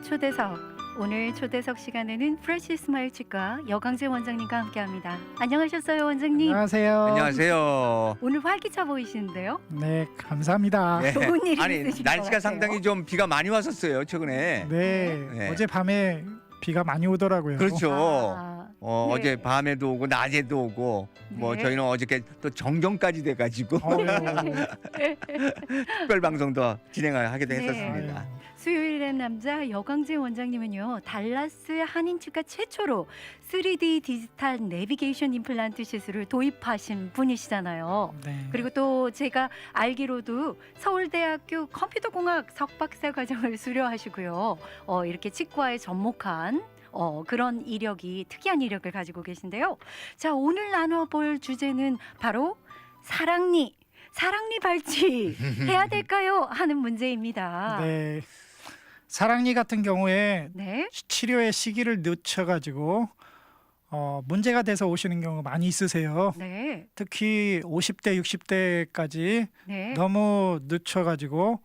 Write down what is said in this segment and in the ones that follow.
초대석. 오늘 초대석 시간에는 프레시 스마일 치과 여강재 원장님과 함께합니다. 안녕하셨어요, 원장님? 안녕하세요. 안녕하세요. 오늘 활기차 보이시는데요? 네, 감사합니다. 네. 좋은 일이 아니 있으신 것 날씨가 같아요. 상당히 좀 비가 많이 왔었어요 최근에. 네, 네. 어젯밤에 비가 많이 오더라고요. 그렇죠. 아, 네. 어제 밤에도 오고 낮에도 오고 뭐 네. 저희는 어저께 또 정전까지 돼가지고 특별 방송도 진행을 하기도 네. 했었습니다. 수요일의 남자 여강재 원장님은요, 달라스 한인치과 최초로 3D 디지털 내비게이션 임플란트 시술을 도입하신 분이시잖아요. 네. 그리고 또 제가 알기로도 서울대학교 컴퓨터공학 석박사 과정을 수료하시고요. 이렇게 치과에 접목한 그런 이력이 특이한 이력을 가지고 계신데요. 자, 오늘 나눠볼 주제는 바로 사랑니 발치 해야 될까요? 하는 문제입니다. 네. 사랑니 같은 경우에 네. 치료의 시기를 늦춰가지고 문제가 돼서 오시는 경우가 많이 있으세요. 네. 특히 50대, 60대까지 네. 너무 늦춰가지고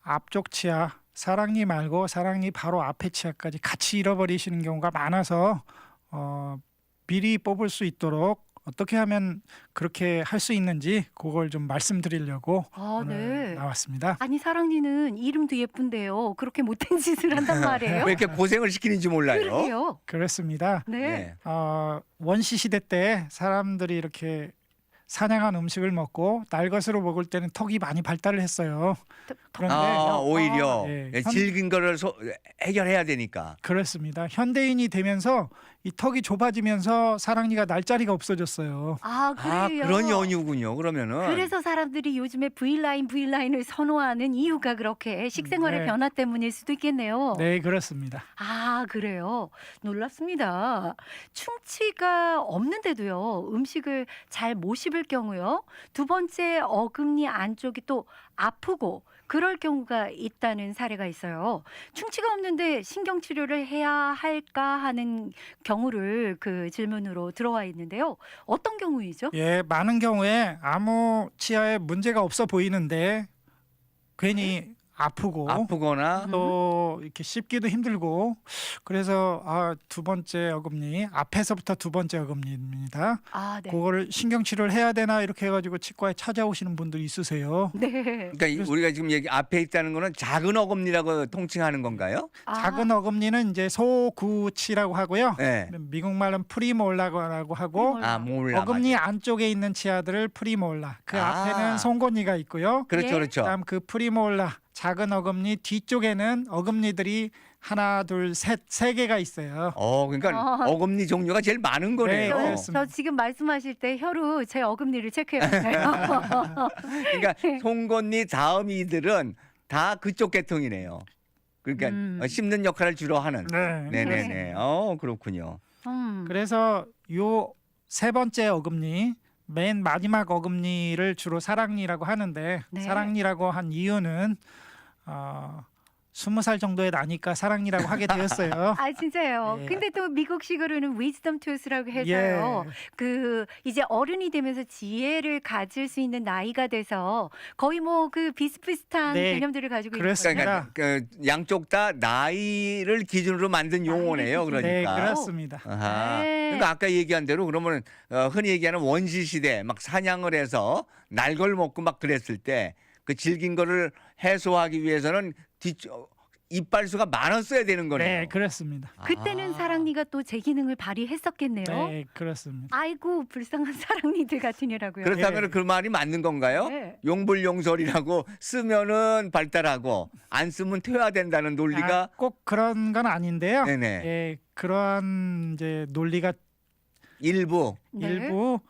앞쪽 치아, 사랑니 말고 사랑니 바로 앞에 치아까지 같이 잃어버리시는 경우가 많아서 미리 뽑을 수 있도록 어떻게 하면 그렇게 할 수 있는지 그걸 좀 말씀드리려고 오늘 네. 나왔습니다. 아니, 사랑니는 이름도 예쁜데요. 그렇게 못된 짓을 한단 말이에요. 왜 이렇게 고생을 시키는지 몰라요. 그러게요. 그렇습니다. 네. 원시 시대 때 사람들이 이렇게 사냥한 음식을 먹고 날것으로 먹을 때는 턱이 많이 발달을 했어요. 그런데 오히려 네. 질긴 거를 해결해야 되니까. 그렇습니다. 현대인이 되면서 이 턱이 좁아지면서 사랑니가 날 자리가 없어졌어요. 아, 그래요. 그런 연유군요. 그러면은. 그래서 사람들이 요즘에 V라인을 선호하는 이유가 그렇게 식생활의 네. 변화 때문일 수도 있겠네요. 네, 그렇습니다. 아, 그래요. 놀랍습니다. 충치가 없는데도요, 음식을 잘 못 씹을 경우요. 두 번째, 어금니 안쪽이 또 아프고 그럴 경우가 있다는 사례가 있어요. 충치가 없는데 신경치료를 해야 할까 하는 경우를 그 질문으로 들어와 있는데요. 어떤 경우이죠? 예, 많은 경우에 아무 치아에 문제가 없어 보이는데 괜히 아프고 아프거나 또 이렇게 씹기도 힘들고 그래서 두 번째 어금니 앞에서부터 두 번째 어금니입니다. 아, 네. 그거를 신경치료를 해야 되나 이렇게 해가지고 치과에 찾아오시는 분들이 있으세요. 네. 그러니까 우리가 지금 앞에 있다는 거는 작은 어금니라고 통칭하는 건가요? 아, 작은 어금니는 이제 소구치라고 하고요. 네. 미국말은 프리몰라고 하고 프리몰라. 몰라. 어금니 맞아. 안쪽에 있는 치아들을 프리몰라. 그 아. 앞에는 송곳니가 있고요. 그렇죠, 예. 그렇죠. 그다음 그 프리몰라 작은 어금니 뒤쪽에는 어금니들이 하나, 둘, 셋, 세 개가 있어요. 그러니까 어금니 종류가 제일 많은 거네요. 네, 저 그렇습니다. 지금 말씀하실 때 혀로 제 어금니를 체크해봤어요. 그러니까 송곳니 다음 이들은 다 그쪽 계통이네요. 그러니까 씹는 역할을 주로 하는. 네. 네네네. 그렇군요. 그래서 요 세 번째 어금니 맨 마지막 어금니를 주로 사랑니라고 하는데 네. 사랑니라고 한 이유는 20살 정도에 나니까 사랑니라고 하게 되었어요. 아, 진짜요. 예. 근데 또 미국식으로는 위즈덤 투스라고 해서요. 그 이제 어른이 되면서 지혜를 가질 수 있는 나이가 돼서 거의 뭐 그 비슷비슷한 네, 개념들을 가지고 그렇습니다. 있거든요. 그러니까 그 양쪽 다 나이를 기준으로 만든 용어네요. 기준으로. 네, 그러니까. 그렇습니다. 아하. 네. 그러니까 아까 얘기한 대로 그러면 흔히 얘기하는 원시 시대 막 사냥을 해서 날걸 먹고 막 그랬을 때 그 질긴 거를 해소하기 위해서는 이빨수가 많았어야 되는 거네요. 네, 그렇습니다. 그때는 사랑니가 또 제 기능을 발휘했었겠네요. 네, 그렇습니다. 아이고, 불쌍한 사랑니들 같으니라고요. 그렇다면 네. 그 말이 맞는 건가요? 네. 용불용설이라고 쓰면은 발달하고 안 쓰면 퇴화된다는 논리가 꼭 그런 건 아닌데요. 네네. 예, 그러한 이제 논리가 일부 네. 일부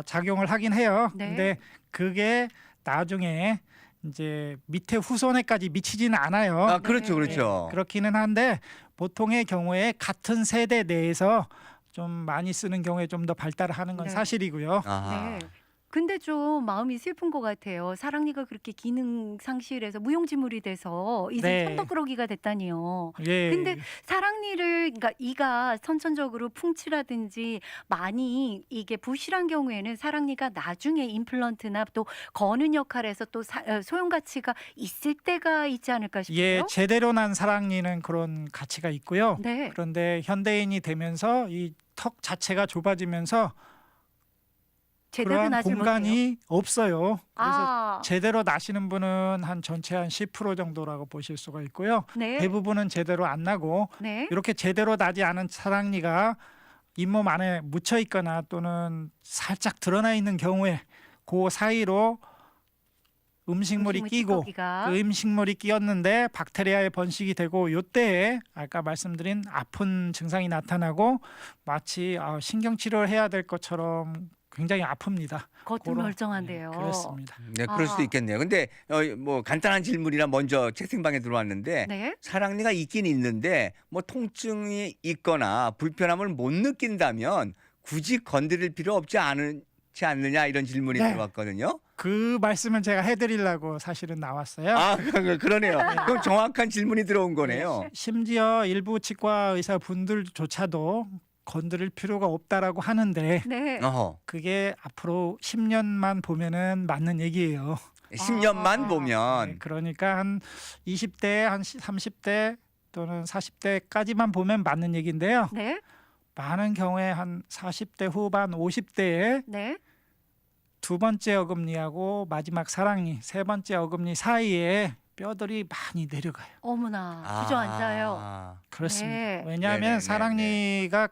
작용을 하긴 해요. 네. 근데 그게 나중에 이제 밑에 후손에까지 미치지는 않아요. 그렇죠, 그렇죠. 그렇기는 한데 보통의 경우에 같은 세대 내에서 좀 많이 쓰는 경우에 좀 더 발달하는 건 네. 사실이고요. 아하. 네. 근데 좀 마음이 슬픈 것 같아요. 사랑니가 그렇게 기능 상실해서 무용지물이 돼서 이제 네. 천덕꾸러기가 됐다니요. 예. 근데 사랑니를 그러니까 이가 선천적으로 풍치라든지 많이 이게 부실한 경우에는 사랑니가 나중에 임플란트나 또 거는 역할에서 또 소용 가치가 있을 때가 있지 않을까 예, 싶어요. 제대로 난 사랑니는 그런 가치가 있고요. 네. 그런데 현대인이 되면서 이 턱 자체가 좁아지면서 제대로 그러한 나질 못해요. 공간이 없어요. 그래서 아, 제대로 나시는 분은 한 전체 한 10% 정도라고 보실 수가 있고요. 네. 대부분은 제대로 안 나고 네. 이렇게 제대로 나지 않은 사랑니가 잇몸 안에 묻혀 있거나 또는 살짝 드러나 있는 경우에 그 사이로 음식물이 끼고 찌꺼기가. 그 음식물이 끼었는데 박테리아의 번식이 되고 요때에 아까 말씀드린 아픈 증상이 나타나고 마치 신경 치료를 해야 될 것처럼 굉장히 아픕니다. 겉은 그런- 멀쩡한데요. 네, 그렇습니다. 네, 그럴 수도 아. 있겠네요. 근데 뭐 간단한 질문이라 먼저 채팅방에 들어왔는데 네. 사랑니가 있긴 있는데 뭐 통증이 있거나 불편함을 못 느낀다면 굳이 건드릴 필요 없지 않느냐 이런 질문이 네. 들어왔거든요. 그 말씀은 제가 해드리려고 사실은 나왔어요. 아, 그러네요. 그럼 정확한 질문이 들어온 거네요. 심지어 일부 치과 의사 분들조차도 건드릴 필요가 없다라고 하는데 네. 어허. 그게 앞으로 10년만 보면은 맞는 얘기예요. 10년만 아. 보면 네, 그러니까 한 20대, 한 30대 또는 40대까지만 보면 맞는 얘기인데요. 네. 많은 경우에 한 40대 후반, 50대에 네. 두 번째 어금니하고 마지막 사랑니, 세 번째 어금니 사이에 뼈들이 많이 내려가요. 어머나 주저앉아요. 그렇습니다. 네. 왜냐하면 네네네네. 사랑니가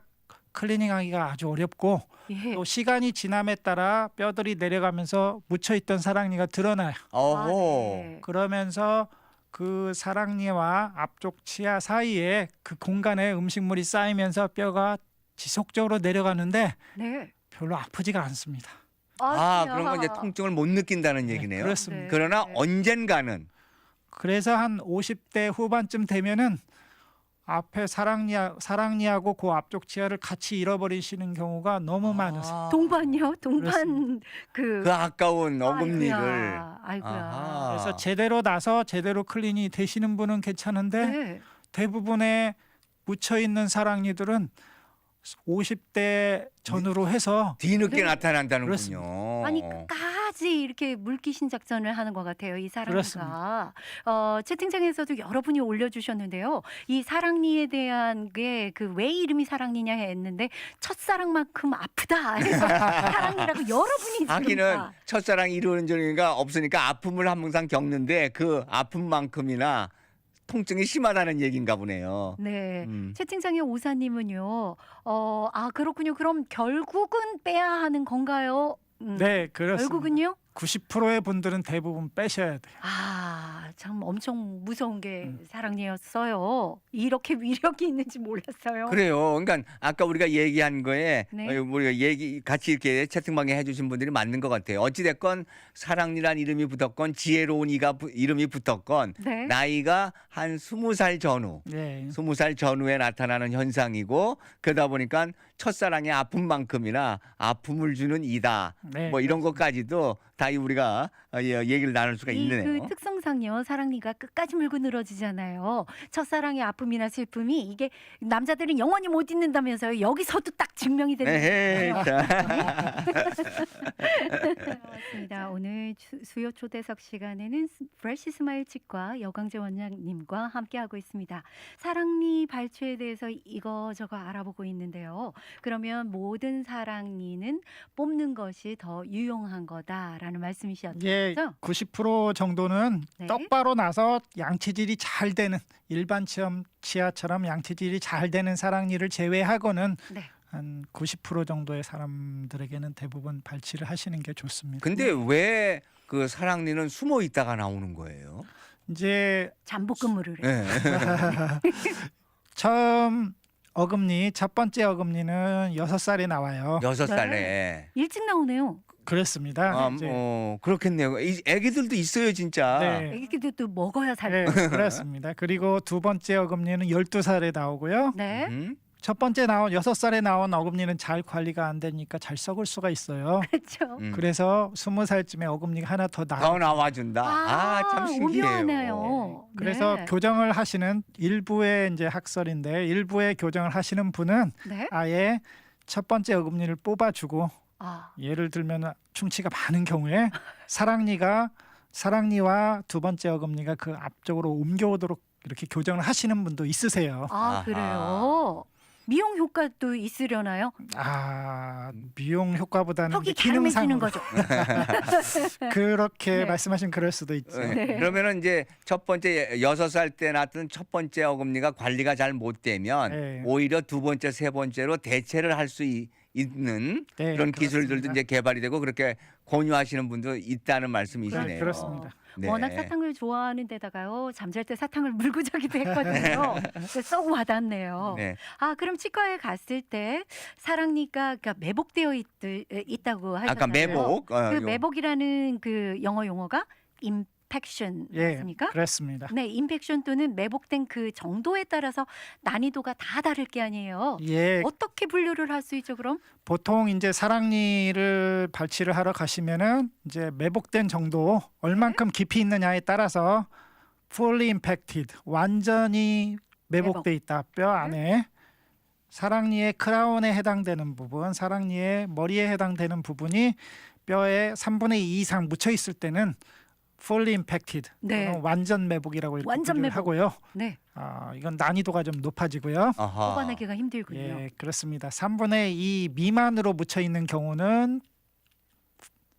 클리닝하기가 아주 어렵고 예. 또 시간이 지남에 따라 뼈들이 내려가면서 묻혀있던 사랑니가 드러나요. 어허. 네. 그러면서 그 사랑니와 앞쪽 치아 사이에 그 공간에 음식물이 쌓이면서 뼈가 지속적으로 내려가는데 네. 별로 아프지가 않습니다. 그런 건 이제 통증을 못 느낀다는 네, 얘기네요. 그렇습니다. 네. 그러나 언젠가는 그래서 한 50대 후반쯤 되면은 앞에 사랑니하고 그 앞쪽 치아를 같이 잃어버리시는 경우가 너무 많으세요. 동반요? 동반 그 그 아까운 어금니를 아이고야. 아하. 그래서 제대로 나서 제대로 클린이 되시는 분은 괜찮은데 네. 대부분의 묻혀 있는 사랑니들은 50대 전후로 해서 뒤늦게 네. 나타난다는군요. 아니 끝까지 이렇게 물귀신 작전을 하는 것 같아요. 이 사랑니가. 그렇습니다. 채팅창에서도 여러분이 올려주셨는데요. 이 사랑니에 대한 게 그 왜 이름이 사랑니냐 했는데 첫사랑만큼 아프다. 해서 사랑니라고 여러분이 하기는 지금 첫사랑이 이루어진 적이 없으니까 아픔을 항상 겪는데 그 아픔만큼이나 통증이 심하다는 얘기인가 보네요. 네. 음. 채팅창의 오사님은요. 그렇군요. 그럼 결국은 빼야 하는 건가요? 네, 그렇습니다. 결국은요? 90%의 분들은 대부분 빼셔야 돼요. 참 엄청 무서운 게 음. 사랑니였어요. 이렇게 위력이 있는지 몰랐어요. 그래요. 그러니까 아까 우리가 얘기한 거에 네. 우리가 같이 이렇게 채팅방에 해주신 분들이 맞는 것 같아요. 어찌됐건 사랑니란 이름이 붙었건 지혜로운 이름이 붙었건 네. 나이가 한 20살 전후, 네. 20살 전후에 나타나는 현상이고 그러다 보니까 첫사랑의 아픔만큼이나 아픔을 주는 이다. 네, 뭐 이런 것까지도 다 우리가 얘기를 나눌 수가 있네요. 그 특성상요. 사랑니가 끝까지 물고 늘어지잖아요. 첫사랑의 아픔이나 슬픔이 이게 남자들은 영원히 못 잊는다면서요. 여기서도 딱 증명이 되는 에헤이, 거예요. 자. 맞습니다. 오늘 수요 초대석 시간에는 프레시 스마일 치과 여광재 원장님과 함께하고 있습니다. 사랑니 발치에 대해서 이거저거 알아보고 있는데요. 그러면 모든 사랑니는 뽑는 것이 더 유용한 거다라는 말씀이셨죠? 예, 90% 정도는 네. 똑바로 나서 양체질이 잘 되는 일반 치아처럼 양체질이 잘 되는 사랑니를 제외하고는 네. 한 90% 정도의 사람들에게는 대부분 발치를 하시는 게 좋습니다. 근데 왜 그 사랑니는 숨어 있다가 나오는 거예요? 이제 잠복근무를 해요. 네. 처음 어금니 첫 번째 어금니는 6살에 나와요. 6살에. 일찍 나오네요. 그렇습니다. 이제 그렇겠네요. 애기들도 있어요, 진짜. 네. 애기들도 또 먹어야 살. 네, 그렇습니다. 그리고 두 번째 어금니는 12살에 나오고요. 네. 음? 첫 번째 나온 6살에 나온 어금니는 잘 관리가 안 되니까 잘 썩을 수가 있어요. 그렇죠. 그래서 20살쯤에 어금니가 하나 더 더 나와. 나와준다. 참 신기해요. 오묘하네요. 그래서 네. 교정을 하시는 일부의 이제 학설인데 일부의 교정을 하시는 분은 네. 아예 첫 번째 어금니를 뽑아주고 아, 예를 들면 충치가 많은 경우에 사랑니와 두 번째 어금니가 그 앞쪽으로 옮겨오도록 이렇게 교정을 하시는 분도 있으세요. 아 아하. 그래요. 미용 효과도 있으려나요? 미용 효과보다는 턱이 이제 기능상으로 갸름해지는 거죠. 그렇게 네. 말씀하시면 그럴 수도 있죠. 네. 그러면은 이제 첫 번째 6살 때 낳았던 첫 번째 어금니가 관리가 잘 못 되면 네. 오히려 두 번째, 세 번째로 대체를 할 수 있는 네, 그런 기술들도 그렇습니다. 이제 개발이 되고 그렇게 권유하시는 분도 있다는 말씀이시네요. 네, 그렇습니다. 네. 워낙 사탕을 좋아하는 데다가요. 잠잘 때 사탕을 물고 자기도 했거든요. 그래서 썩 와닿네요. 네. 아 그럼 치과에 갔을 때 사랑니가 그러니까 매복되어 있다고 하셨잖아요. 아까 매복. 그 매복이라는 그 영어 용어가 임팩션 예, 맞습니까? 그렇습니다. 네, 임팩션 또는 매복된 그 정도에 따라서 난이도가 다 다를 게 아니에요. 예, 어떻게 분류를 할 수 있죠, 그럼? 보통 이제 사랑니를 발치를 하러 가시면은 이제 매복된 정도 얼만큼 깊이 있느냐에 따라서 fully impacted 완전히 매복돼 있다 뼈 안에 사랑니의 크라운에 해당되는 부분, 사랑니의 머리에 해당되는 부분이 뼈의 3분의 2 이상 묻혀 있을 때는 fully impacted 네. 또는 완전 매복이라고 이렇게 완전 분류를 매복. 하고요. 네, 이건 난이도가 좀 높아지고요. 아하. 뽑아내기가 힘들군요. 예, 그렇습니다. 3분의 2 미만으로 묻혀 있는 경우는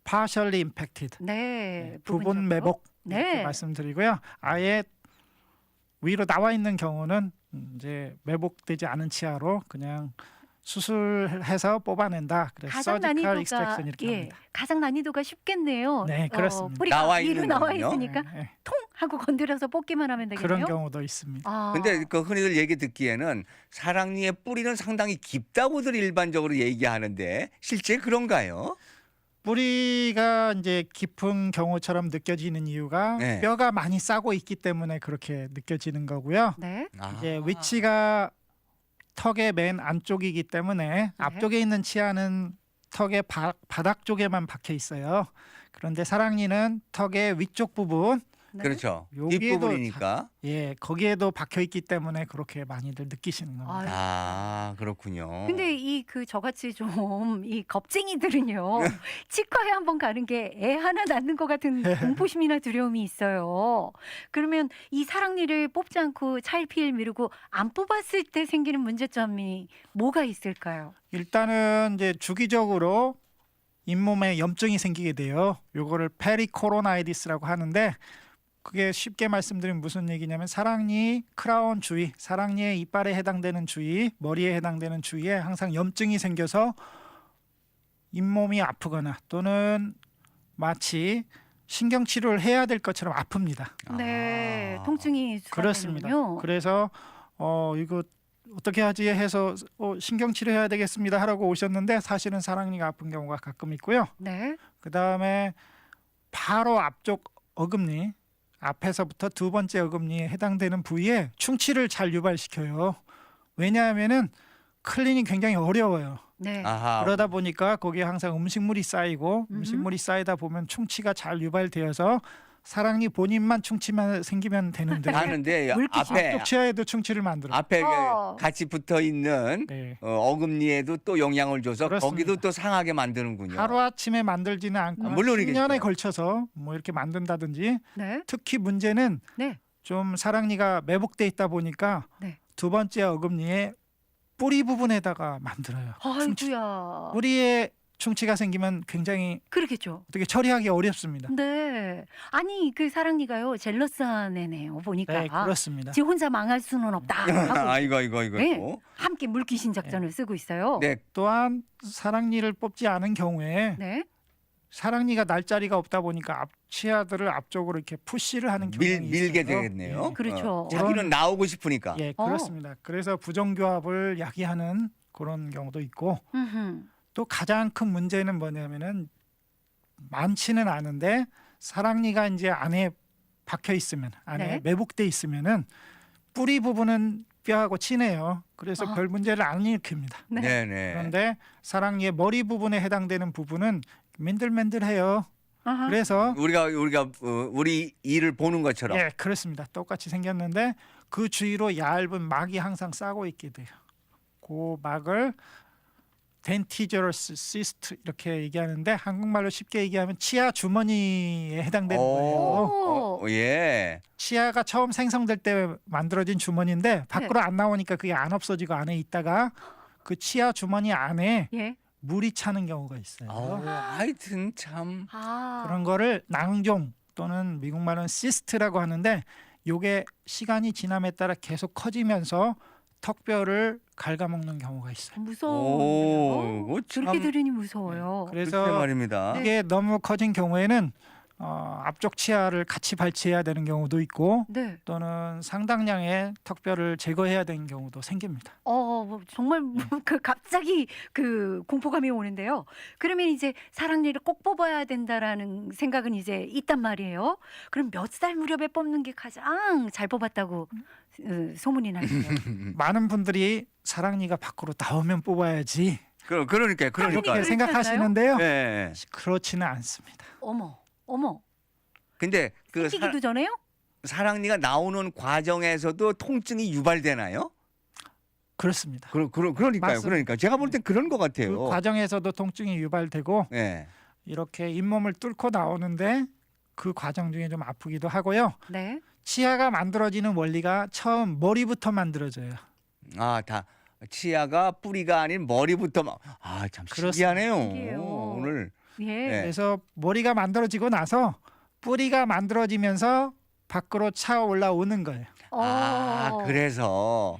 partially impacted, 네, 부분 부분적으로. 매복 네. 이렇게 말씀드리고요. 아예 위로 나와 있는 경우는 이제 매복되지 않은 치아로 그냥 수술해서 뽑아낸다. 그래서 가장 surgical 난이도가 extraction 이렇게 합니다. 가장 난이도가 쉽겠네요. 네, 그렇습니다. 뿌리가 나와 위로 있는 나와 거군요. 있으니까 예, 예. 통 하고 건드려서 뽑기만 하면 되겠네요. 그런 경우도 있습니다. 아, 근데 그 흔히들 얘기 듣기에는 사랑니의 뿌리는 상당히 깊다고들 일반적으로 얘기하는데 실제 그런가요? 뿌리가 이제 깊은 경우처럼 느껴지는 이유가 네. 뼈가 많이 싸고 있기 때문에 그렇게 느껴지는 거고요. 네, 이제 위치가 턱의 맨 안쪽이기 때문에 앞쪽에 있는 치아는 턱의 바닥 쪽에만 박혀 있어요. 그런데 사랑니는 턱의 위쪽 부분, 네. 그렇죠. 여기에도 뒷부분이니까. 거기에도 박혀 있기 때문에 그렇게 많이들 느끼시는 겁니다. 아유. 그렇군요. 근데 이 그 저같이 좀 이 겁쟁이들은요 치과에 한번 가는 게 애 하나 낳는 것 같은 공포심이나 두려움이 있어요. 그러면 이 사랑니를 뽑지 않고 차일피일 미루고 안 뽑았을 때 생기는 문제점이 뭐가 있을까요? 일단은 이제 주기적으로 잇몸에 염증이 생기게 돼요. 요거를 페리코로나이디스라고 하는데 그게 쉽게 말씀드리면 무슨 얘기냐면 사랑니 크라운 주위, 사랑니의 이빨에 해당되는 주위, 머리에 해당되는 주위에 항상 염증이 생겨서 잇몸이 아프거나 또는 마치 신경 치료를 해야 될 것처럼 아픕니다. 네, 아. 통증이 그렇습니다. 수반되는군요. 그래서 이거 어떻게 하지 해서 신경 치료해야 되겠습니다 하라고 오셨는데 사실은 사랑니가 아픈 경우가 가끔 있고요. 네, 그다음에 바로 앞쪽 어금니 앞에서부터 두 번째 어금니에 해당되는 부위에 충치를 잘 유발시켜요. 왜냐하면은 클린이 굉장히 어려워요. 네, 아하. 그러다 보니까 거기에 항상 음식물이 쌓이고 음흠. 음식물이 쌓이다 보면 충치가 잘 유발되어서 사랑니 본인만 충치만 생기면 되는데 하는데 물기죠. 앞에 앞쪽 치아에도 충치를 만들어요. 앞에 어. 같이 붙어 있는 네. 어금니에도 또 영향을 줘서 그렇습니다. 거기도 또 상하게 만드는군요. 하루 아침에 만들지는 않고 물론이겠죠. 10년에 걸쳐서 뭐 이렇게 만든다든지 네, 특히 문제는 네. 좀 사랑니가 매복돼 있다 보니까 네. 두 번째 어금니에 뿌리 부분에다가 만들어요. 아이고야. 뿌리에 충치가 생기면 굉장히 그렇겠죠. 어떻게 처리하기 어렵습니다. 네. 아니 그 사랑니가요 젤러스한 애네요. 보니까. 네, 그렇습니다. 지 혼자 망할 수는 없다 하고 이거. 네. 함께 물귀신 작전을 쓰고 있어요. 네. 또한 사랑니를 뽑지 않은 경우에 네. 사랑니가 날 자리가 없다 보니까 앞 치아들을 앞쪽으로 이렇게 푸시를 하는 경향이 밀게 있어요. 되겠네요. 예. 그렇죠. 자기는 나오고 싶으니까. 예, 그렇습니다. 그래서 부정교합을 야기하는 그런 경우도 있고 음흠. 또 가장 큰 문제는 뭐냐면은 많지는 않은데 사랑니가 이제 안에 박혀 있으면 안에 네. 매복돼 있으면은 뿌리 부분은 뼈하고 친해요. 그래서 아. 별 문제를 안 일으킵니다. 네. 네네. 그런데 사랑니의 머리 부분에 해당되는 부분은 맨들맨들해요. 아하. 그래서 우리 이를 보는 것처럼. 예, 그렇습니다. 똑같이 생겼는데 그 주위로 얇은 막이 항상 싸고 있게 돼요. 그 막을 덴티저러스 시스트 이렇게 얘기하는데 한국말로 쉽게 얘기하면 치아 주머니에 해당되는 거예요. 예. 치아가 처음 생성될 때 만들어진 주머니인데 밖으로 안 나오니까 그게 안 없어지고 안에 있다가 그 치아 주머니 안에 예. 물이 차는 경우가 있어요. 하여튼 참. 아. 그런 거를 낭종 또는 미국말은 시스트라고 하는데 요게 시간이 지남에 따라 계속 커지면서 턱뼈를 갉아먹는 경우가 있어요. 무서워요. 그거 그렇게 참 들으니 무서워요. 글쎄 그래서 말입니다. 네. 이게 너무 커진 경우에는 앞쪽 치아를 같이 발치해야 되는 경우도 있고 네. 또는 상당량의 턱뼈를 제거해야 되는 경우도 생깁니다. 뭐 정말 그 갑자기 그 공포감이 오는데요. 그러면 이제 사랑니를 꼭 뽑아야 된다라는 생각은 이제 있단 말이에요. 그럼 몇 살 무렵에 뽑는 게 가장 잘 뽑았다고 소문이 나시네요. 많은 분들이 사랑니가 밖으로 나오면 뽑아야지 그러니까. 이렇게 그렇지 생각하시는데요. 예. 그렇지는 않습니다. 어머. 근데 그 생기기도 전에요? 사랑니가 나오는 과정에서도 통증이 유발되나요? 그렇습니다. 그러니까요. 맞습니다. 그러니까 제가 볼 땐 그런 것 그 같아요. 과정에서도 통증이 유발되고 예. 이렇게 잇몸을 뚫고 나오는데 그 과정 중에 좀 아프기도 하고요. 네. 치아가 만들어지는 원리가 처음 머리부터 만들어져요. 다 치아가 뿌리가 아닌 머리부터 참 그렇습니다. 신기하네요. 신기해요. 오늘. 예. 네. 그래서 머리가 만들어지고 나서 뿌리가 만들어지면서 밖으로 차 올라오는 거예요. 그래서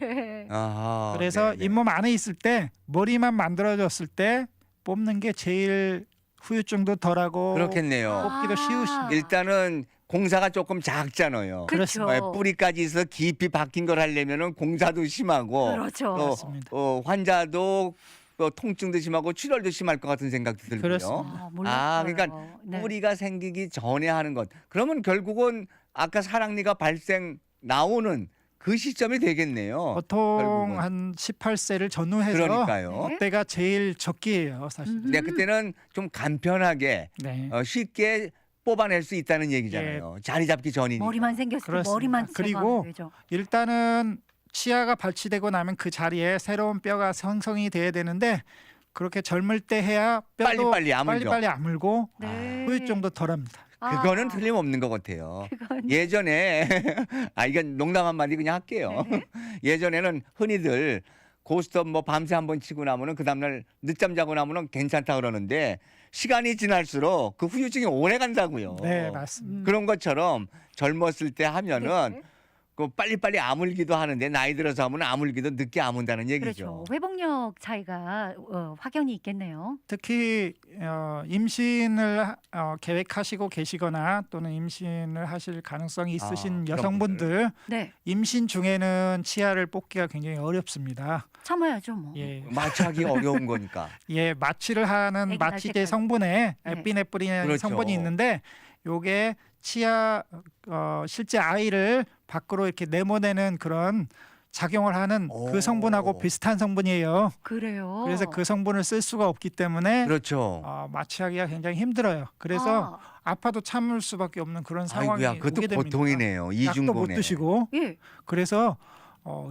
그래서 네네. 잇몸 안에 있을 때 머리만 만들어졌을 때 뽑는 게 제일 후유증도 덜하고 그렇겠네요. 뽑기도 쉬우십니다. 일단은 공사가 조금 작잖아요. 그렇죠. 뿌리까지 있어 깊이 박힌 걸 하려면은 공사도 심하고 그렇죠. 또 맞습니다. 환자도 또 통증도 심하고 출혈도 심할 것 같은 생각도 들고요. 그렇습니다. 몰랐어요. 그러니까 네. 뿌리가 생기기 전에 하는 것. 그러면 결국은 아까 사랑니가 발생 나오는 그 시점이 되겠네요. 보통 결국은. 한 18세를 전후해서 그러니까요. 네. 그때가 제일 적기예요, 사실. 네, 그때는 좀 간편하게 네. 쉽게 뽑아낼 수 있다는 얘기잖아요. 자리 잡기 전이니까. 머리만 생겼을 때 그렇습니다. 머리만 그리고 제거하면 되죠. 일단은 치아가 발치되고 나면 그 자리에 새로운 뼈가 생성이 돼야 되는데 그렇게 젊을 때 해야 뼈도 빨리빨리 아물죠. 빨리빨리 아물고 네. 후유증도 덜합니다. 그거는 틀림없는 것 같아요. 그건 예전에 이건 농담 한마디 그냥 할게요. 네. 예전에는 흔히들 고스톱 밤새 한번 치고 나면은 그 다음날 늦잠 자고 나면은 괜찮다 그러는데 시간이 지날수록 그 후유증이 오래 간다고요. 네, 맞습니다. 그런 것처럼 젊었을 때 하면은 네. 그 빨리빨리 아물기도 하는데 나이 들어서 하면 아물기도 늦게 아문다는 얘기죠. 그렇죠. 회복력 차이가 확연히 있겠네요. 특히 임신을 계획하시고 계시거나 또는 임신을 하실 가능성이 있으신 그런 여성분들 네. 임신 중에는 치아를 뽑기가 굉장히 어렵습니다. 참아야죠, 뭐. 예, 마취하기 어려운 거니까. 마취를 하는 아기 낳을 마취제 때까지. 성분에 네. 에피네프린이라는 그렇죠. 성분이 있는데 요게 치아 실제 아이를 밖으로 이렇게 내보내는 그런 작용을 하는 오. 그 성분하고 비슷한 성분이에요. 그래요. 그래서 그 성분을 쓸 수가 없기 때문에 그렇죠. 마취하기가 굉장히 힘들어요. 그래서 아파도 참을 수밖에 없는 그런 상황이 아이고야, 그것도 오게 됩니다. 보통이네요. 약도 못 이중고네. 드시고 예. 그래서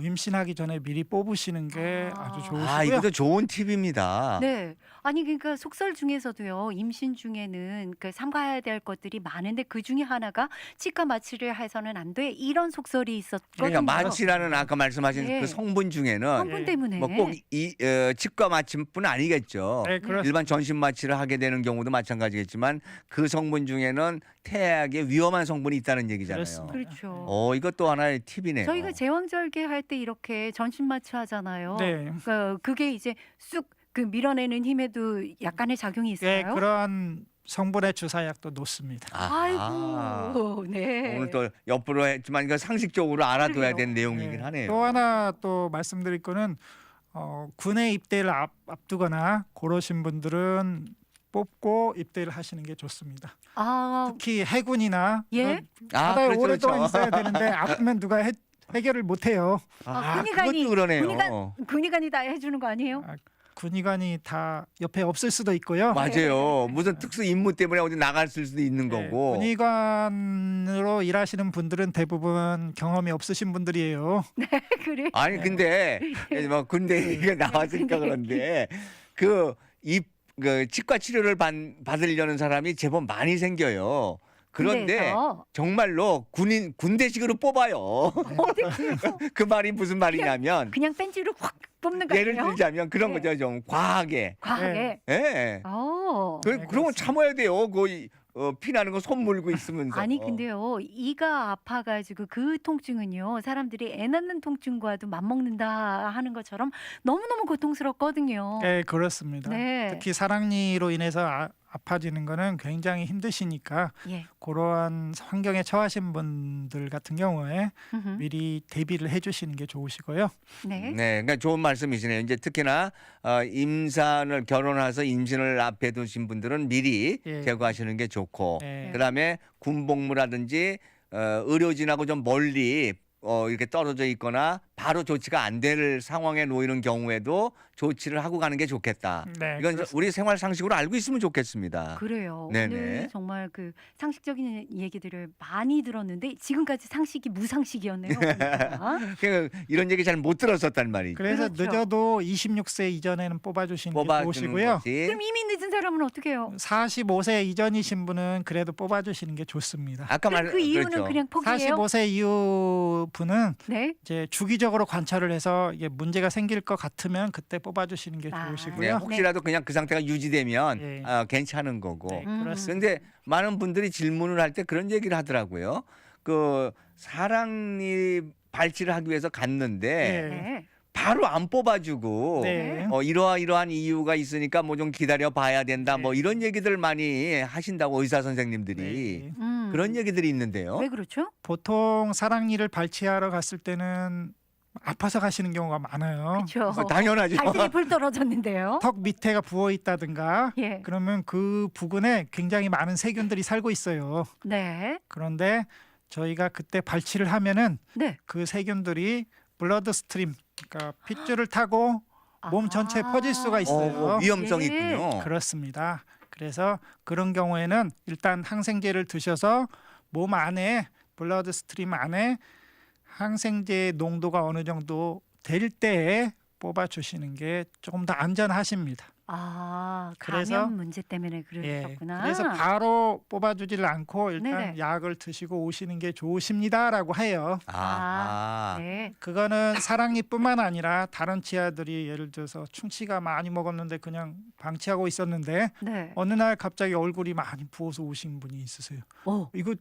임신하기 전에 미리 뽑으시는 게 아주 좋으시고요. 이것도 좋은 팁입니다. 네. 아니 그러니까 속설 중에서도요. 임신 중에는 삼가해야 될 것들이 많은데 그 중에 하나가 치과 마취를 해서는 안 돼. 이런 속설이 있었거든요. 그러니까 마취라는 아까 말씀하신 네. 그 성분 중에는 성분 때문에. 뭐 꼭 치과 마취뿐 아니겠죠. 네, 그렇습니다. 일반 전신 마취를 하게 되는 경우도 마찬가지겠지만 그 성분 중에는 태아에게 위험한 성분이 있다는 얘기잖아요. 그렇습니다. 그렇죠. 이것도 하나의 팁이네요. 저희가 제왕절개 할 때 이렇게 전신 마취 하잖아요. 네. 그게 이제 쑥 밀어내는 힘에도 약간의 작용이 네, 있어요. 그런 성분의 주사약도 놓습니다. 아이고, 네. 오늘 또 옆으로 했지만 이거 상식적으로 알아둬야 그러게요. 되는 내용이긴 네. 하네요. 또 하나 또 말씀드릴 거는 군의 입대를 앞두거나 그러신 분들은 뽑고 입대를 하시는 게 좋습니다. 아, 특히 해군이나 예? 이런 바다에 그렇죠, 오랫동안 그렇죠. 있어야 되는데 아프면 누가 해결을 못 해요. 그것도 그러네요. 군의관이 다 해주는 거 아니에요? 아, 군의관이 다 옆에 없을 수도 있고요. 맞아요. 무슨 특수 임무 때문에 어디 나갈 수도 있는 네, 거고. 군의관으로 일하시는 분들은 대부분 경험이 없으신 분들이에요. 그래. 아니 근데 뭐 군대 얘기가 나왔으니까 그런데 그 치과 치료를 받으려는 사람이 제법 많이 생겨요. 그런데 군대에서. 정말로 군대식으로 뽑아요. 어디 그 말이 무슨 말이냐면 그냥 벤치로 확 뽑는 거 예를 아니에요? 들자면 그런 네. 거죠. 좀 과하게. 과하게. 예. 어. 그런 건 그렇습니다. 참아야 돼요. 피나는 거 손 물고 있으면서. 아니 근데요 이가 아파가지고 그 통증은요 사람들이 애 낳는 통증과도 맞먹는다 하는 것처럼 너무너무 고통스럽거든요. 네, 그렇습니다. 네. 특히 사랑니로 인해서 아파지는 거는 굉장히 힘드시니까 예. 그러한 환경에 처하신 분들 같은 경우에 음흠. 미리 대비를 해주시는 게 좋으시고요. 네. 네, 그러니까 좋은 말씀이시네요. 이제 특히나 임산을 결혼해서 임신을 앞에 두신 분들은 미리 예. 제거하시는 게 좋고, 네. 그다음에 군복무라든지 의료진하고 좀 멀리 이렇게 떨어져 있거나 바로 조치가 안 될 상황에 놓이는 경우에도 조치를 하고 가는 게 좋겠다. 네, 이건 그렇습니다. 우리 생활 상식으로 알고 있으면 좋겠습니다. 그래요. 네네. 오늘 정말 그 상식적인 얘기들을 많이 들었는데 지금까지 상식이 무상식이었네요. 보니까. 이런 얘기 잘 못 들었었단 말이죠. 그래서 그렇죠. 늦어도 26세 이전에는 뽑아주시는 게 뽑아주는 좋으시고요. 것이 그럼 이미 늦은 사람은 어떻게 해요? 45세 이전이신 분은 그래도 뽑아주시는 게 좋습니다. 아까 말 그 이유는 그렇죠. 그냥 포기해요? 45세 이후 분은 네. 이제 주기적으로 관찰을 해서 이게 문제가 생길 것 같으면 그때 뽑아주시는 게 아. 네, 좋으시고요. 혹시라도 그냥 그 상태가 유지되면 예. 괜찮은 거고. 네, 음. 그렇습니다. 그런데 많은 분들이 질문을 할 때 그런 얘기를 하더라고요. 그 사랑니 발치를 하기 위해서 갔는데 네. 네. 바로 안 뽑아주고 네. 이러한 이유가 있으니까 뭐 좀 기다려 봐야 된다. 네. 뭐 이런 얘기들 많이 하신다고 의사 선생님들이 네. 그런 얘기들이 있는데요. 왜 그렇죠? 보통 사랑니를 발치하러 갔을 때는 아파서 가시는 경우가 많아요. 그렇죠. 당연하죠. 발등에 불 떨어졌는데요. 턱 밑에가 부어 있다든가 예. 그러면 그 부근에 굉장히 많은 세균들이 살고 있어요. 네. 그런데 저희가 그때 발치를 하면은 네. 그 세균들이 블러드 스트림, 그러니까 핏줄을 타고 몸 전체에 퍼질 수가 있어요. 위험성이 예. 있군요. 그렇습니다. 그래서 그런 경우에는 일단 항생제를 드셔서 몸 안에 블러드 스트림 안에 항생제의 농도가 어느 정도 될 때에 뽑아주시는 게 조금 더 안전하십니다. 아, 그래서- 감염 문제 때문에 그러셨구나. 그래서 바로 뽑아주질 않고 일단 네네. 약을 드시고 오시는 게 좋으십니다라고 해요. 네. 그거는 사랑니뿐만 아니라 다른 치아들이 예를 들어서 충치가 많이 먹었는데 그냥 방치하고 있었는데 네. 어느 날 갑자기 얼굴이 많이 부어서 오신 분이 있으세요. 오. 이거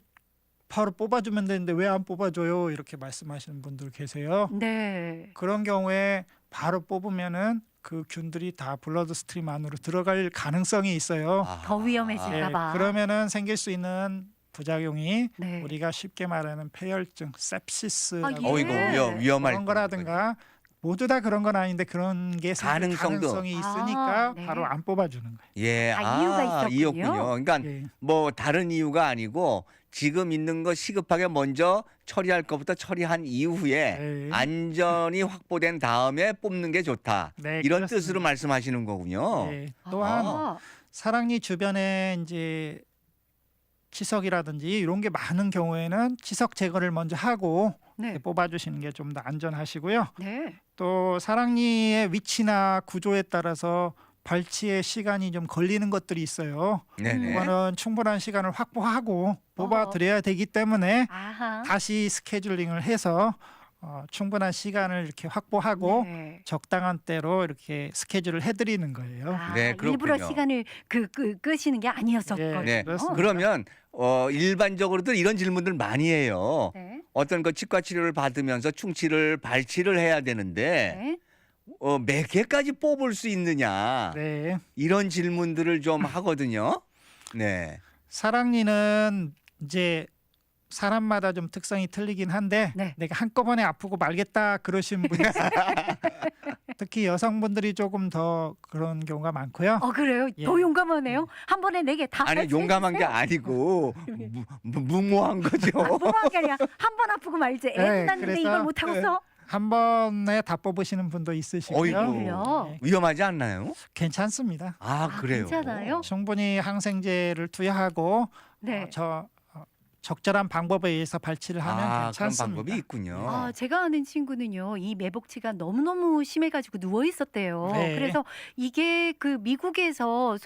바로 뽑아주면 되는데 왜 안 뽑아줘요? 이렇게 말씀하시는 분들 계세요. 네. 그런 경우에 바로 뽑으면은 그 균들이 다 블러드 스트림 안으로 들어갈 가능성이 있어요. 더 위험해질까 예, 봐. 그러면은 생길 수 있는 부작용이 네. 우리가 쉽게 말하는 폐혈증, sepsis라고 예. 이거 네. 위험할 그런 거라든가 모두 다 그런 건 아닌데 그런 게 생길 가능성도. 가능성이 있으니까 아, 네. 바로 안 뽑아주는 거예요. 예, 이유가 있었군요. 이었군요. 그러니까 예. 뭐 다른 이유가 아니고 지금 있는 거 시급하게 먼저 처리할 것부터 처리한 이후에 네. 안전이 확보된 다음에 뽑는 게 좋다. 네, 이런 그렇습니다. 뜻으로 말씀하시는 거군요. 예. 또한 아, 사랑니 주변에 이제 치석이라든지 이런 게 많은 경우에는 치석 제거를 먼저 하고 네. 뽑아주시는 게 좀 더 안전하시고요. 네. 또 사랑니의 위치나 구조에 따라서 발치의 시간이 좀 걸리는 것들이 있어요. 네네. 그거는 충분한 시간을 확보하고 뽑아드려야 되기 때문에 아하. 다시 스케줄링을 해서 충분한 시간을 이렇게 확보하고 네. 적당한 때로 이렇게 스케줄을 해드리는 거예요. 아, 네, 일부러 그렇군요. 시간을 끄시는 게 아니었었거든요. 네, 그렇습니다. 그러면 일반적으로들 이런 질문들 많이 해요. 네. 어떤 그 치과 치료를 받으면서 충치를 발치를 해야 되는데 네. 몇 개까지 뽑을 수 있느냐 네. 이런 질문들을 좀 하거든요. 네. 사랑니는 이제 사람마다 좀 특성이 틀리긴 한데 네. 내가 한꺼번에 아프고 말겠다 그러시는 분이 있어요. 특히 여성분들이 조금 더 그런 경우가 많고요. 그래요? 예. 더 용감하네요. 한 번에 4개 다. 아니 용감한 게 아니고 무모한 거죠. 무모한 게 아니라 한 번 아프고 말지. 애 네, 낳는데 그래서- 이걸 못 하고서. 한 번에 다 뽑으시는 분도 있으시고요. 어이구. 그래요? 위험하지 않나요? 괜찮습니다. 아 그래요. 괜찮아요? 충분히 항생제를 투여하고 네. 적절한 방법에 의해서 발치를 하면 그런 괜찮습니다. 방법이 있군요. 제가 아는 친구는요, 이 매복치가 너무너무 심해가지고 누워 있었대요. 네. 그래서 이게 그 미국에서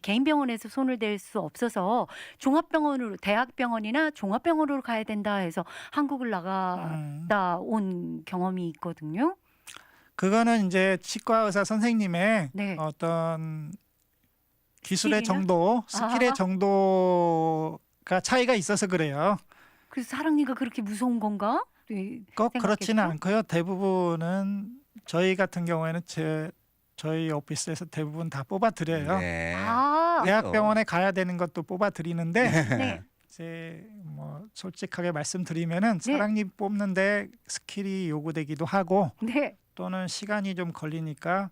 개인 병원에서 손을 댈 수 없어서 종합병원으로, 대학병원이나 종합병원으로 가야 된다 해서 한국을 나갔다 온 경험이 있거든요. 그거는 이제 치과 의사 선생님의 네. 어떤 기술의 스킬이나? 정도, 스킬의 아하. 정도가 차이가 있어서 그래요. 그래서 사랑니가 그렇게 무서운 건가? 네, 꼭 그렇지는 생각했죠? 않고요. 대부분은 저희 같은 경우에는 저희 오피스에서 대부분 다 뽑아드려요. 네. 대학병원에 가야 되는 것도 뽑아드리는데 네. 이제 뭐 솔직하게 말씀드리면은 네. 사랑니 뽑는데 스킬이 요구되기도 하고 네. 또는 시간이 좀 걸리니까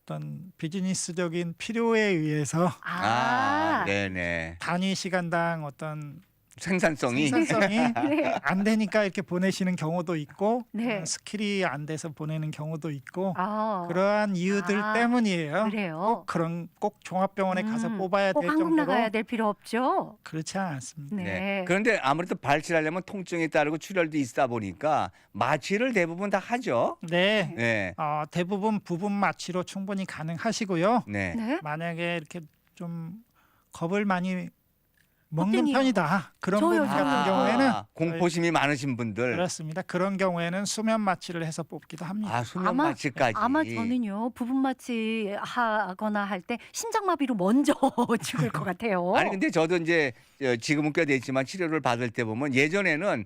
어떤 비즈니스적인 필요에 의해서 네네. 단위 시간당 어떤 생산성이 생산성이 네. 안 되니까 이렇게 보내시는 경우도 있고 네. 스킬이 안 돼서 보내는 경우도 있고 아, 그러한 이유들 아, 때문이에요. 그래요. 꼭 종합병원에 가서 뽑아야 꼭 될 한국 정도로 나가야 될 필요 없죠. 그렇지 않습니다. 네. 네. 그런데 아무래도 발치하려면 통증이 따르고 출혈도 있다 보니까 마취를 대부분 다 하죠. 네. 네. 대부분 부분 마취로 충분히 가능하시고요. 네. 네. 만약에 이렇게 좀 겁을 많이 먹는 어떤 편이다. 그런 저요, 분 같은 저요. 경우에는 공포심이 많으신 분들. 그렇습니다. 그런 경우에는 수면 마취를 해서 뽑기도 합니다. 수면 아마- 마취까지. 아마 저는요 부분 마취 하거나 할 때 심장마비로 먼저 죽을 것 같아요. 아니 근데 저도 이제 지금은 꽤 됐지만 치료를 받을 때 보면 예전에는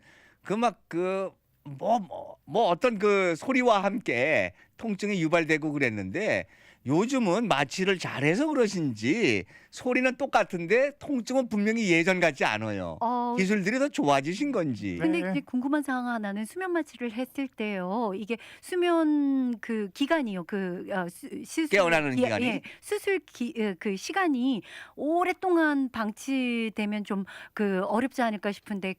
뭐 어떤 그 소리와 함께 통증이 유발되고 그랬는데 요즘은 마취를 잘해서 그러신지 소리는 똑같은데 통증은 분명히 예전 같지 않아요. 기술들이 더 좋아지신 건지. 근데 네. 이제 궁금한 사항 하나는 수면 마취를 했을 때요. 이게 수면 그 기간이요. 수술 깨어나는 기간이? 예, 수술 그 시간이 오랫동안 방치되면 좀 어렵지 않을까 싶은데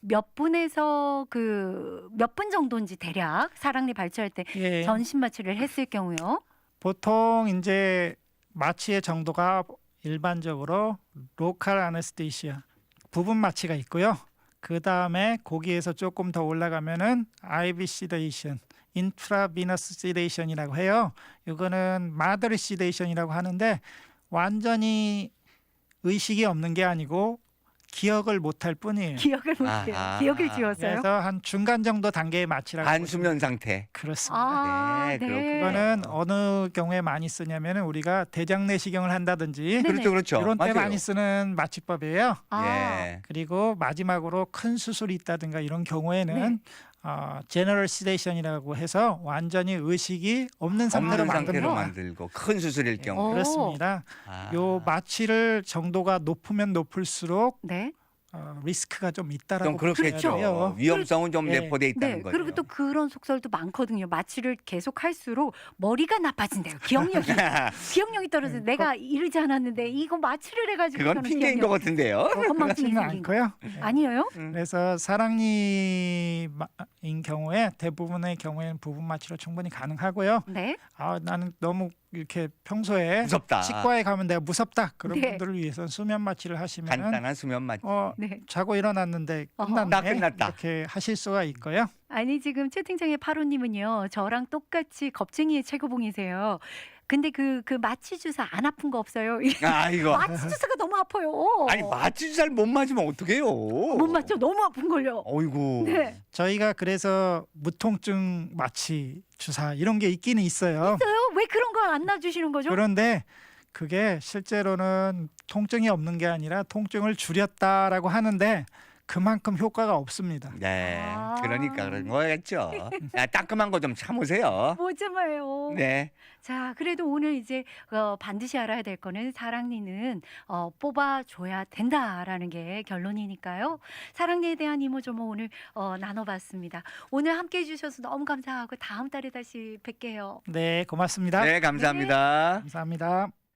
몇 분에서 몇 분 정도인지 대략 사랑니 발치할 때 예. 전신 마취를 했을 경우요. 보통 이제 마취의 정도가 일반적으로 로컬 아네스테시아 부분 마취가 있고요. 그 다음에 거기에서 조금 더 올라가면은 IV 시데이션, 인트라비너스 시데이션이라고 해요. 이거는 마더리 시데이션이라고 하는데 완전히 의식이 없는 게 아니고 기억을 못할 뿐이에요. 기억을 못해요. 아하. 기억을 지웠어요. 그래서 한 중간 정도 단계의 마취라고 반수면 상태. 그렇습니다. 네, 그렇군요. 이거는 어느 경우에 많이 쓰냐면은 우리가 대장 내시경을 한다든지 네. 그렇죠. 이런 때 맞아요. 많이 쓰는 마취법이에요. 예. 그리고 마지막으로 큰 수술이 있다든가 이런 경우에는 네. 제너럴 시데이션이라고 해서 완전히 의식이 없는 상태로 없는 상태로 만듭니다. 만들고 큰 수술일 경우. 그렇습니다. 요 마취를 정도가 높으면 높을수록 네. 리스크가 좀 있다라고 좀 그렇겠죠. 보셔야 돼요. 위험성은 좀 네. 내포돼 있다는 네. 거죠. 그리고 또 그런 속설도 많거든요. 마취를 계속 할수록 머리가 나빠진대요. 기억력이 떨어져. 내가 이러지 않았는데 이거 마취를 해가지고 그건 핑계인 것 같은데요. 건망증이 그렇지는 생긴 거. 않고요. 아니에요? 그래서 사랑니인 경우에 대부분의 경우에는 부분 마취로 충분히 가능하고요. 네. 나는 너무 이렇게 평소에 무섭다. 치과에 가면 내가 무섭다 그런 네. 분들을 위해서 수면 마취를 하시면 간단한 수면 마취. 네. 자고 일어났는데 어허. 나 끝났네 끝났다. 이렇게 하실 수가 있고요. 아니 지금 채팅창에 파로님은요. 저랑 똑같이 겁쟁이의 최고봉이세요. 근데 그 마취 주사 안 아픈 거 없어요? 이거. 마취 주사가 너무 아파요. 아니 마취 잘 못 맞으면 어떡해요? 못 맞죠? 너무 아픈 걸요. 어이구. 네. 저희가 그래서 무통증 마취 주사 이런 게 있기는 있어요. 있어요? 왜 그런 걸 안 놔주시는 거죠? 그런데 그게 실제로는 통증이 없는 게 아니라 통증을 줄였다라고 하는데 그만큼 효과가 없습니다. 네, 아. 그러니까 그런 거겠죠. 따끔한 거 좀 참으세요. 뭐잖아요. 네, 자, 그래도 오늘 이제 반드시 알아야 될 거는 사랑니는 뽑아줘야 된다라는 게 결론이니까요. 사랑니에 대한 이모저모 오늘 나눠봤습니다. 오늘 함께해 주셔서 너무 감사하고 다음 달에 다시 뵐게요. 네, 고맙습니다. 네, 감사합니다. 감사합니다.